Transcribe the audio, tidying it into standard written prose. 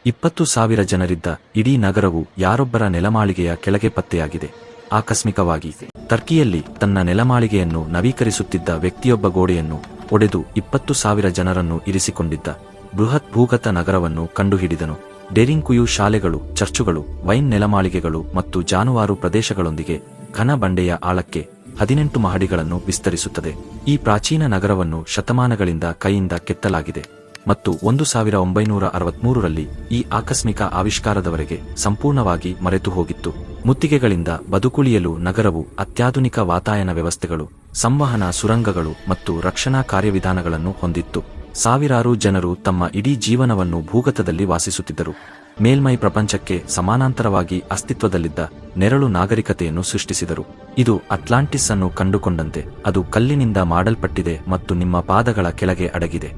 20,000 ಜನರಿದ್ದ ಇಡೀ ನಗರವು ಯಾರೊಬ್ಬರ ನೆಲಮಾಳಿಗೆಯ ಕೆಳಗೆ ಪತ್ತೆಯಾಗಿದೆ. ಆಕಸ್ಮಿಕವಾಗಿ ಟರ್ಕಿಯಲ್ಲಿ ತನ್ನ ನೆಲಮಾಳಿಗೆಯನ್ನು ನವೀಕರಿಸುತ್ತಿದ್ದ ವ್ಯಕ್ತಿಯೊಬ್ಬ ಗೋಡೆಯನ್ನು ಒಡೆದು 20,000 ಜನರನ್ನು ಇರಿಸಿಕೊಂಡಿದ್ದ ಬೃಹತ್ ಭೂಗತ ನಗರವನ್ನು ಕಂಡುಹಿಡಿದನು. ಡೇರಿಂಕುಯು ಶಾಲೆಗಳು, ಚರ್ಚುಗಳು, ವೈನ್ ನೆಲಮಾಳಿಗೆಗಳು ಮತ್ತು ಜಾನುವಾರು ಪ್ರದೇಶಗಳೊಂದಿಗೆ ಘನ ಬಂಡೆಯ ಆಳಕ್ಕೆ 18 ಮಹಡಿಗಳನ್ನು ವಿಸ್ತರಿಸುತ್ತದೆ. ಈ ಪ್ರಾಚೀನ ನಗರವನ್ನು ಶತಮಾನಗಳಿಂದ ಕೈಯಿಂದ ಕೆತ್ತಲಾಗಿದೆ ಮತ್ತು 1963ರಲ್ಲಿ ಈ ಆಕಸ್ಮಿಕ ಆವಿಷ್ಕಾರದವರೆಗೆ ಸಂಪೂರ್ಣವಾಗಿ ಮರೆತು ಹೋಗಿತ್ತು. ಮುತ್ತಿಗೆಗಳಿಂದ ಬದುಕುಳಿಯಲು ನಗರವು ಅತ್ಯಾಧುನಿಕ ವಾತಾಯನ ವ್ಯವಸ್ಥೆಗಳು, ಸಂವಹನ ಸುರಂಗಗಳು ಮತ್ತು ರಕ್ಷಣಾ ಕಾರ್ಯವಿಧಾನಗಳನ್ನು ಹೊಂದಿತ್ತು. ಸಾವಿರಾರು ಜನರು ತಮ್ಮ ಇಡೀ ಜೀವನವನ್ನು ಭೂಗತದಲ್ಲಿ ವಾಸಿಸುತ್ತಿದ್ದರು. ಮೇಲ್ಮೈ ಪ್ರಪಂಚಕ್ಕೆ ಸಮಾನಾಂತರವಾಗಿ ಅಸ್ತಿತ್ವದಲ್ಲಿದ್ದ ನೆರಳು ನಾಗರಿಕತೆಯನ್ನು ಸೃಷ್ಟಿಸಿದರು. ಇದು ಅಟ್ಲಾಂಟಿಸ್ ಅನ್ನು ಕಂಡುಕೊಂಡಂತೆ ಅದು ಕಲ್ಲಿನಿಂದ ಮಾಡಲ್ಪಟ್ಟಿದೆ ಮತ್ತು ನಿಮ್ಮ ಪಾದಗಳ ಕೆಳಗೆ ಅಡಗಿದೆ.